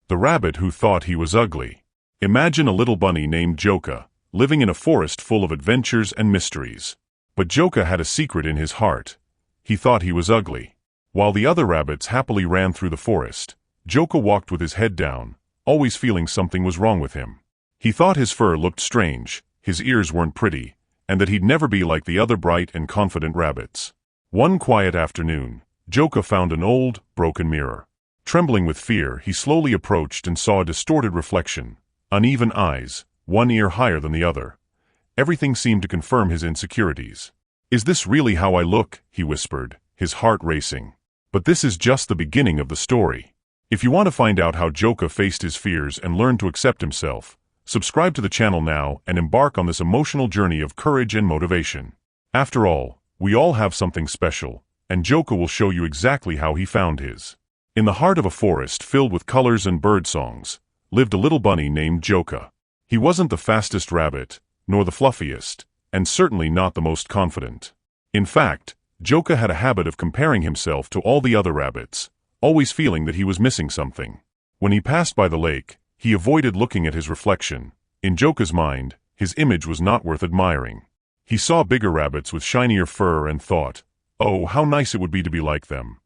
The rabbit who thought he was ugly. Imagine a little bunny named Joka, living in a forest full of adventures and mysteries. But Joka had a secret in his heart. He thought he was ugly. While the other rabbits happily ran through the forest, Joka walked with his head down, always feeling something was wrong with him. He thought his fur looked strange, his ears weren't pretty, and that he'd never be like the other bright and confident rabbits. One quiet afternoon, Joka found an old, broken mirror. Trembling with fear, he slowly approached and saw a distorted reflection, uneven eyes, one ear higher than the other. Everything seemed to confirm his insecurities. "Is this really how I look?" he whispered, his heart racing. But this is just the beginning of the story. If you want to find out how Joka faced his fears and learned to accept himself, subscribe to the channel now and embark on this emotional journey of courage and motivation. After all, we all have something special, and Joka will show you exactly how he found his. In the heart of a forest filled with colors and bird songs, lived a little bunny named Joka. He wasn't the fastest rabbit, nor the fluffiest, and certainly not the most confident. In fact, Joka had a habit of comparing himself to all the other rabbits, always feeling that he was missing something. When he passed by the lake, he avoided looking at his reflection. In Joka's mind, his image was not worth admiring. He saw bigger rabbits with shinier fur and thought, "Oh, how nice it would be to be like them.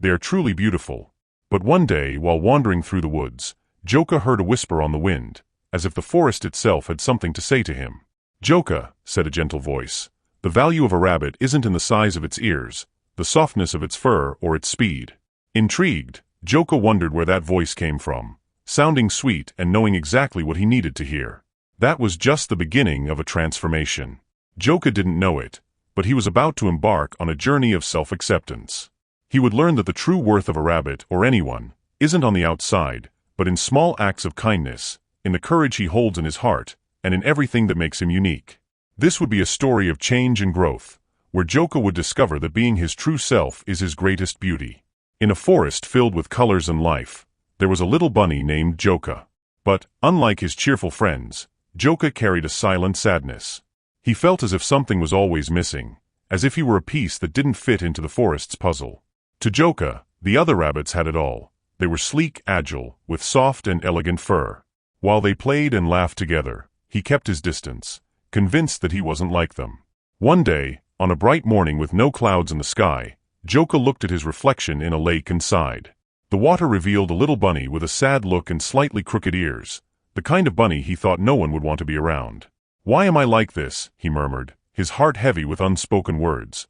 They are truly beautiful." But one day, while wandering through the woods, Joka heard a whisper on the wind, as if the forest itself had something to say to him. "Joka," said a gentle voice, "the value of a rabbit isn't in the size of its ears, the softness of its fur, or its speed." Intrigued, Joka wondered where that voice came from, sounding sweet and knowing exactly what he needed to hear. That was just the beginning of a transformation. Joka didn't know it, but he was about to embark on a journey of self-acceptance. He would learn that the true worth of a rabbit, or anyone, isn't on the outside, but in small acts of kindness, in the courage he holds in his heart, and in everything that makes him unique. This would be a story of change and growth, where Joka would discover that being his true self is his greatest beauty. In a forest filled with colors and life, there was a little bunny named Joka. But, unlike his cheerful friends, Joka carried a silent sadness. He felt as if something was always missing, as if he were a piece that didn't fit into the forest's puzzle. To Joka, the other rabbits had it all. They were sleek, agile, with soft and elegant fur. While they played and laughed together, he kept his distance, convinced that he wasn't like them. One day, on a bright morning with no clouds in the sky, Joka looked at his reflection in a lake and sighed. The water revealed a little bunny with a sad look and slightly crooked ears, the kind of bunny he thought no one would want to be around. "Why am I like this?" he murmured, his heart heavy with unspoken words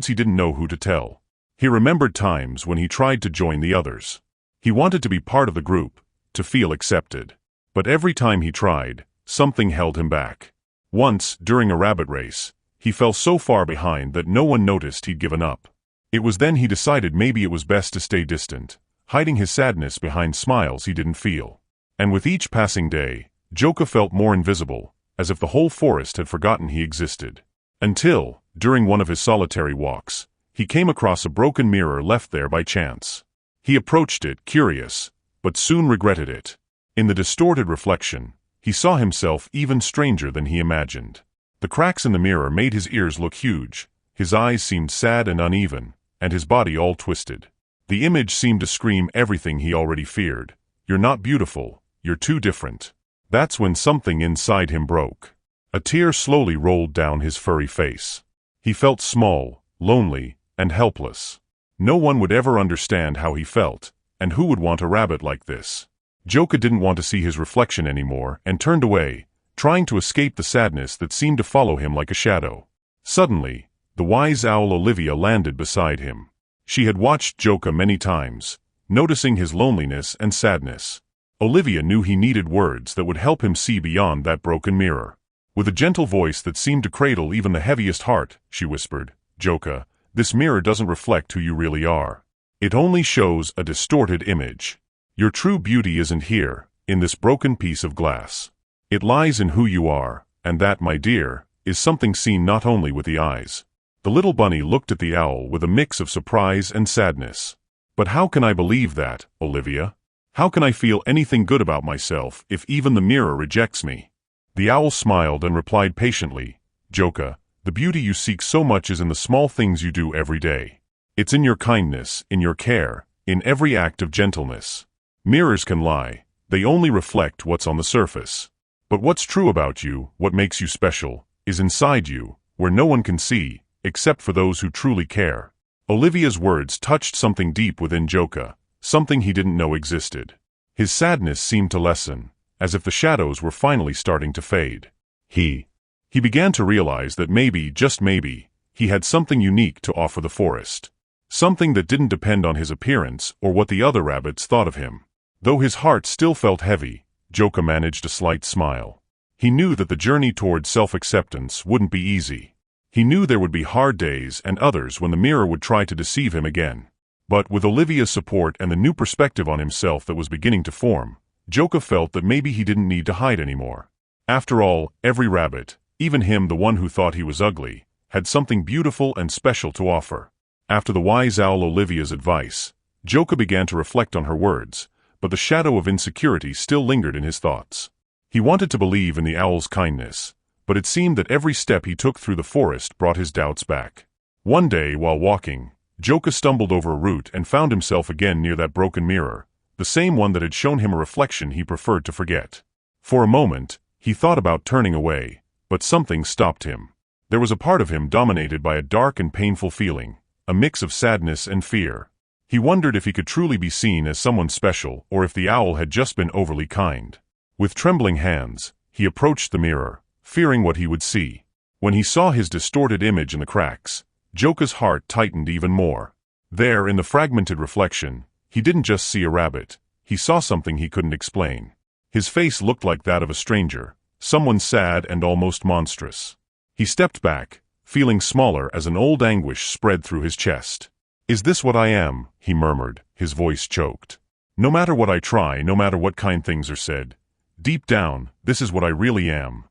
he didn't know who to tell. He remembered times when he tried to join the others. He wanted to be part of the group, to feel accepted. But every time he tried, something held him back. Once, during a rabbit race, he fell so far behind that no one noticed he'd given up. It was then he decided maybe it was best to stay distant, hiding his sadness behind smiles he didn't feel. And with each passing day, Joka felt more invisible, as if the whole forest had forgotten he existed. Until, during one of his solitary walks, he came across a broken mirror left there by chance. He approached it, curious, but soon regretted it. In the distorted reflection, he saw himself even stranger than he imagined. The cracks in the mirror made his ears look huge, his eyes seemed sad and uneven, and his body all twisted. The image seemed to scream everything he already feared. "You're not beautiful, you're too different." That's when something inside him broke. A tear slowly rolled down his furry face. He felt small, lonely, and helpless. No one would ever understand how he felt, and who would want a rabbit like this? Joka didn't want to see his reflection anymore and turned away, trying to escape the sadness that seemed to follow him like a shadow. Suddenly, the wise owl Olivia landed beside him. She had watched Joka many times, noticing his loneliness and sadness. Olivia knew he needed words that would help him see beyond that broken mirror. With a gentle voice that seemed to cradle even the heaviest heart, she whispered, "Joka, this mirror doesn't reflect who you really are. It only shows a distorted image. Your true beauty isn't here, in this broken piece of glass. It lies in who you are, and that, my dear, is something seen not only with the eyes." The little bunny looked at the owl with a mix of surprise and sadness. "But how can I believe that, Olivia? How can I feel anything good about myself if even the mirror rejects me?" The owl smiled and replied patiently, "Joka, the beauty you seek so much is in the small things you do every day. It's in your kindness, in your care, in every act of gentleness. Mirrors can lie. They only reflect what's on the surface. But what's true about you, what makes you special, is inside you, where no one can see, except for those who truly care. Olivia's words touched something deep within Joka, something he didn't know existed. His sadness seemed to lessen, as if the shadows were finally starting to fade. He began to realize that maybe, just maybe, he had something unique to offer the forest. Something that didn't depend on his appearance or what the other rabbits thought of him. Though his heart still felt heavy, Joka managed a slight smile. He knew that the journey toward self-acceptance wouldn't be easy. He knew there would be hard days and others when the mirror would try to deceive him again. But with Olivia's support and the new perspective on himself that was beginning to form, Joka felt that maybe he didn't need to hide anymore. After all, every rabbit, even him, the one who thought he was ugly, had something beautiful and special to offer. After the wise owl Olivia's advice, Joka began to reflect on her words, but the shadow of insecurity still lingered in his thoughts. He wanted to believe in the owl's kindness, but it seemed that every step he took through the forest brought his doubts back. One day, while walking, Joka stumbled over a root and found himself again near that broken mirror, the same one that had shown him a reflection he preferred to forget. For a moment, he thought about turning away, but something stopped him. There was a part of him dominated by a dark and painful feeling, a mix of sadness and fear. He wondered if he could truly be seen as someone special or if the owl had just been overly kind. With trembling hands, he approached the mirror, fearing what he would see. When he saw his distorted image in the cracks, Joka's heart tightened even more. There, in the fragmented reflection, he didn't just see a rabbit. He saw something he couldn't explain. His face looked like that of a stranger, someone sad and almost monstrous. He stepped back, feeling smaller as an old anguish spread through his chest. "Is this what I am?" he murmured, his voice choked. "No matter what I try, no matter what kind things are said, deep down, this is what I really am."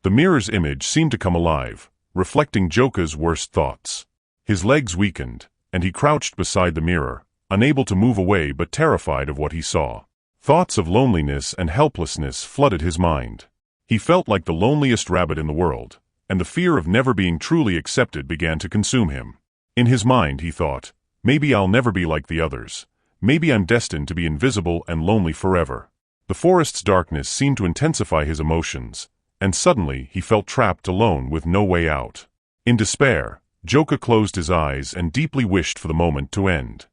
The mirror's image seemed to come alive, reflecting Joka's worst thoughts. His legs weakened, and he crouched beside the mirror, unable to move away but terrified of what he saw. Thoughts of loneliness and helplessness flooded his mind. He felt like the loneliest rabbit in the world, and the fear of never being truly accepted began to consume him. In his mind, he thought, maybe I'll never be like the others. Maybe I'm destined to be invisible and lonely forever. The forest's darkness seemed to intensify his emotions, and suddenly he felt trapped alone with no way out. In despair, Joka closed his eyes and deeply wished for the moment to end.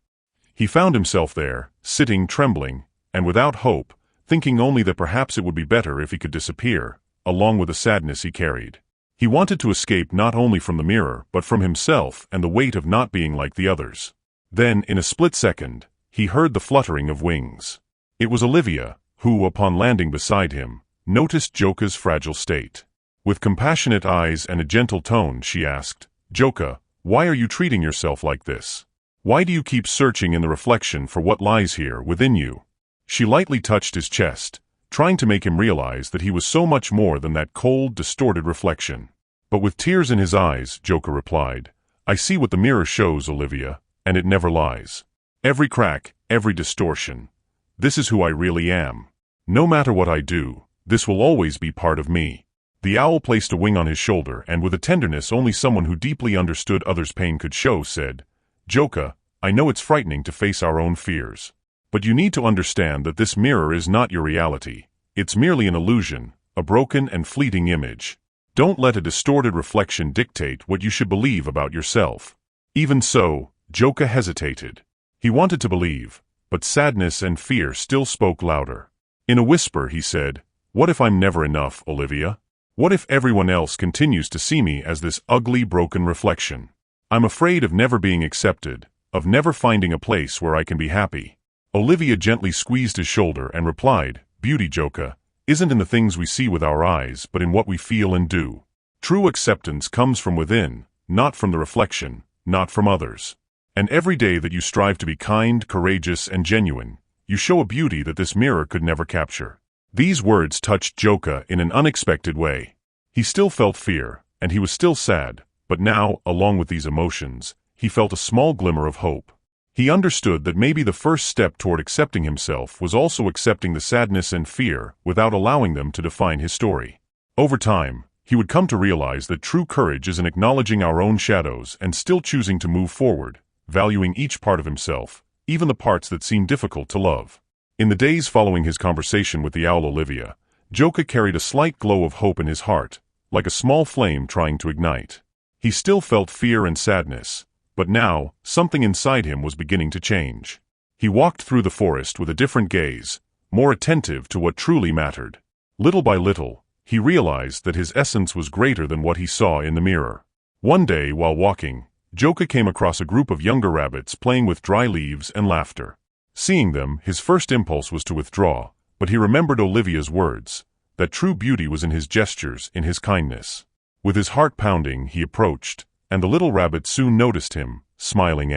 He found himself there, sitting trembling, and without hope, thinking only that perhaps it would be better if he could disappear, along with the sadness he carried. He wanted to escape not only from the mirror but from himself and the weight of not being like the others. Then, in a split second, he heard the fluttering of wings. It was Olivia, who, upon landing beside him, noticed Joka's fragile state. With compassionate eyes and a gentle tone, she asked, "Joka, why are you treating yourself like this? Why do you keep searching in the reflection for what lies here within you?" She lightly touched his chest, trying to make him realize that he was so much more than that cold, distorted reflection. But with tears in his eyes, Joka replied, "I see what the mirror shows, Olivia, and it never lies. Every crack, every distortion. This is who I really am. No matter what I do, this will always be part of me." The owl placed a wing on his shoulder and with a tenderness only someone who deeply understood others' pain could show, said, "Joka, I know it's frightening to face our own fears. But you need to understand that this mirror is not your reality. It's merely an illusion, a broken and fleeting image. Don't let a distorted reflection dictate what you should believe about yourself." Even so, Joka hesitated. He wanted to believe, but sadness and fear still spoke louder. In a whisper, he said, "What if I'm never enough, Olivia? What if everyone else continues to see me as this ugly, broken reflection? I'm afraid of never being accepted, of never finding a place where I can be happy." Olivia gently squeezed his shoulder and replied, "Beauty, Joka, isn't in the things we see with our eyes, but in what we feel and do. True acceptance comes from within, not from the reflection, not from others. And every day that you strive to be kind, courageous, and genuine, you show a beauty that this mirror could never capture." These words touched Joka in an unexpected way. He still felt fear, and he was still sad, but now, along with these emotions, he felt a small glimmer of hope. He understood that maybe the first step toward accepting himself was also accepting the sadness and fear without allowing them to define his story. Over time, he would come to realize that true courage is in acknowledging our own shadows and still choosing to move forward, valuing each part of himself, even the parts that seem difficult to love. In the days following his conversation with the owl Olivia, Joka carried a slight glow of hope in his heart, like a small flame trying to ignite. He still felt fear and sadness, but now, something inside him was beginning to change. He walked through the forest with a different gaze, more attentive to what truly mattered. Little by little, he realized that his essence was greater than what he saw in the mirror. One day, while walking, Joka came across a group of younger rabbits playing with dry leaves and laughter. Seeing them, his first impulse was to withdraw, but he remembered Olivia's words, that true beauty was in his gestures, in his kindness. With his heart pounding, he approached, and the little rabbit soon noticed him, smiling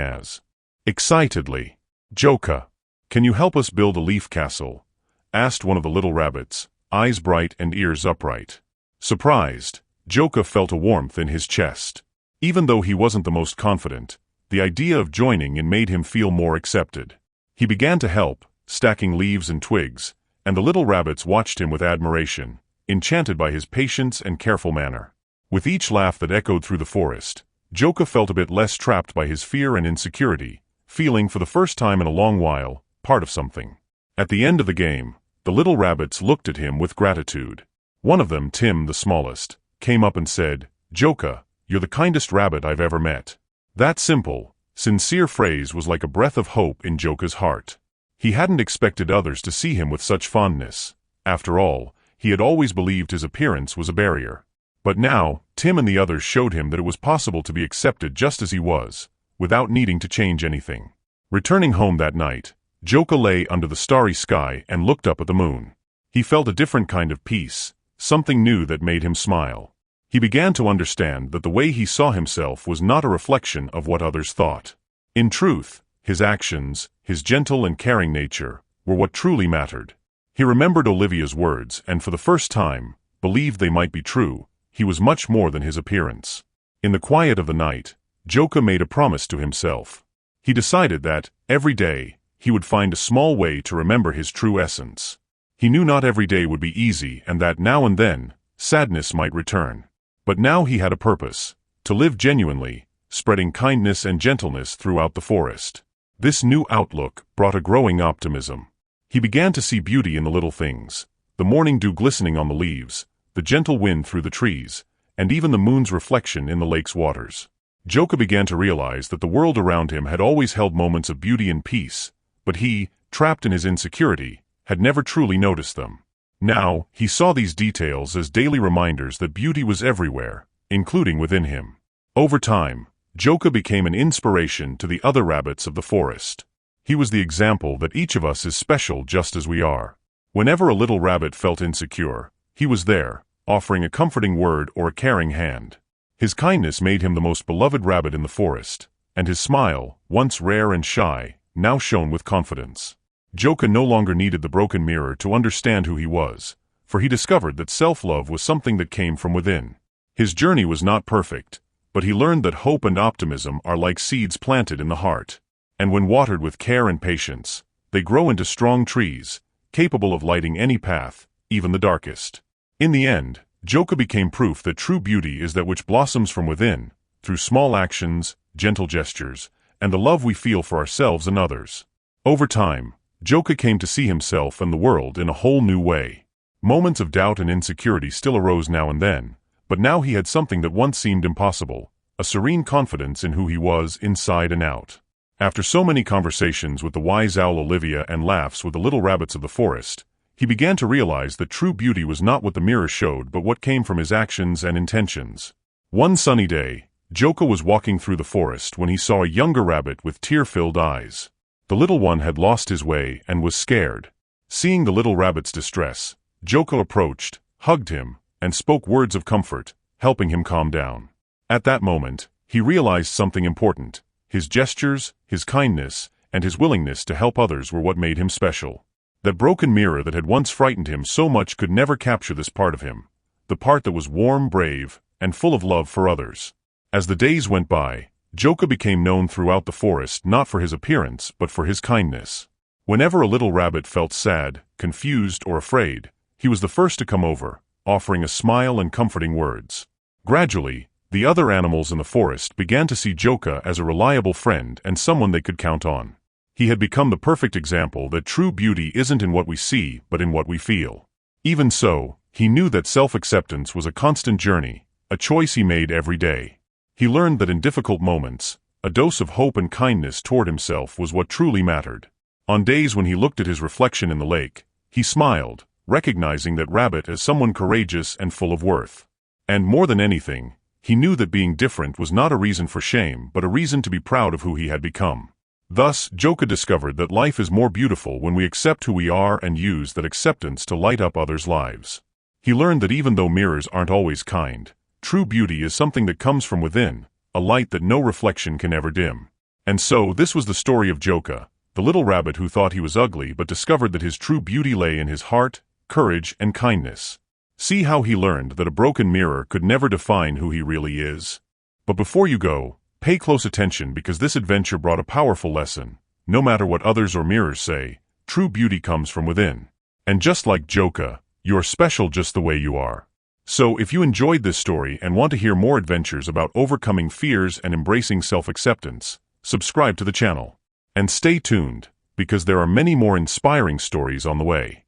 excitedly. "Joka, can you help us build a leaf castle?" asked one of the little rabbits, eyes bright and ears upright. Surprised, Joka felt a warmth in his chest. Even though he wasn't the most confident, the idea of joining in made him feel more accepted. He began to help, stacking leaves and twigs, and the little rabbits watched him with admiration, enchanted by his patience and careful manner. With each laugh that echoed through the forest, Joka felt a bit less trapped by his fear and insecurity, feeling for the first time in a long while, part of something. At the end of the game, the little rabbits looked at him with gratitude. One of them, Tim the smallest, came up and said, "Joka, you're the kindest rabbit I've ever met." That simple, sincere phrase was like a breath of hope in Joka's heart. He hadn't expected others to see him with such fondness. After all, he had always believed his appearance was a barrier. But now, Tim and the others showed him that it was possible to be accepted just as he was, without needing to change anything. Returning home that night, Joka lay under the starry sky and looked up at the moon. He felt a different kind of peace, something new that made him smile. He began to understand that the way he saw himself was not a reflection of what others thought. In truth, his actions, his gentle and caring nature, were what truly mattered. He remembered Olivia's words and for the first time, believed they might be true. He was much more than his appearance. In the quiet of the night, Joka made a promise to himself. He decided that, every day, he would find a small way to remember his true essence. He knew not every day would be easy and that now and then, sadness might return. But now he had a purpose, to live genuinely, spreading kindness and gentleness throughout the forest. This new outlook brought a growing optimism. He began to see beauty in the little things, the morning dew glistening on the leaves, the gentle wind through the trees, and even the moon's reflection in the lake's waters. Joka began to realize that the world around him had always held moments of beauty and peace, but he, trapped in his insecurity, had never truly noticed them. Now, he saw these details as daily reminders that beauty was everywhere, including within him. Over time, Joka became an inspiration to the other rabbits of the forest. He was the example that each of us is special just as we are. Whenever a little rabbit felt insecure, he was there, offering a comforting word or a caring hand. His kindness made him the most beloved rabbit in the forest, and his smile, once rare and shy, now shone with confidence. Joka no longer needed the broken mirror to understand who he was, for he discovered that self-love was something that came from within. His journey was not perfect, but he learned that hope and optimism are like seeds planted in the heart, and when watered with care and patience, they grow into strong trees, capable of lighting any path, even the darkest. In the end, Joka became proof that true beauty is that which blossoms from within, through small actions, gentle gestures, and the love we feel for ourselves and others. Over time, Joka came to see himself and the world in a whole new way. Moments of doubt and insecurity still arose now and then, but now he had something that once seemed impossible, a serene confidence in who he was inside and out. After so many conversations with the wise owl Olivia and laughs with the little rabbits of the forest, he began to realize that true beauty was not what the mirror showed but what came from his actions and intentions. One sunny day, Joka was walking through the forest when he saw a younger rabbit with tear-filled eyes. The little one had lost his way and was scared. Seeing the little rabbit's distress, Joka approached, hugged him, and spoke words of comfort, helping him calm down. At that moment, he realized something important. His gestures, his kindness, and his willingness to help others were what made him special. That broken mirror that had once frightened him so much could never capture this part of him, the part that was warm, brave, and full of love for others. As the days went by, Joka became known throughout the forest not for his appearance but for his kindness. Whenever a little rabbit felt sad, confused, or afraid, he was the first to come over, offering a smile and comforting words. Gradually, the other animals in the forest began to see Joka as a reliable friend and someone they could count on. He had become the perfect example that true beauty isn't in what we see, but in what we feel. Even so, he knew that self-acceptance was a constant journey, a choice he made every day. He learned that in difficult moments, a dose of hope and kindness toward himself was what truly mattered. On days when he looked at his reflection in the lake, he smiled, recognizing that rabbit as someone courageous and full of worth. And more than anything, he knew that being different was not a reason for shame, but a reason to be proud of who he had become. Thus, Joka discovered that life is more beautiful when we accept who we are and use that acceptance to light up others' lives. He learned that even though mirrors aren't always kind, true beauty is something that comes from within, a light that no reflection can ever dim. And so, this was the story of Joka, the little rabbit who thought he was ugly but discovered that his true beauty lay in his heart, courage, and kindness. See how he learned that a broken mirror could never define who he really is. But before you go, pay close attention because this adventure brought a powerful lesson. No matter what others or mirrors say, true beauty comes from within. And just like Joka, you're special just the way you are. So if you enjoyed this story and want to hear more adventures about overcoming fears and embracing self-acceptance, subscribe to the channel. And stay tuned, because there are many more inspiring stories on the way.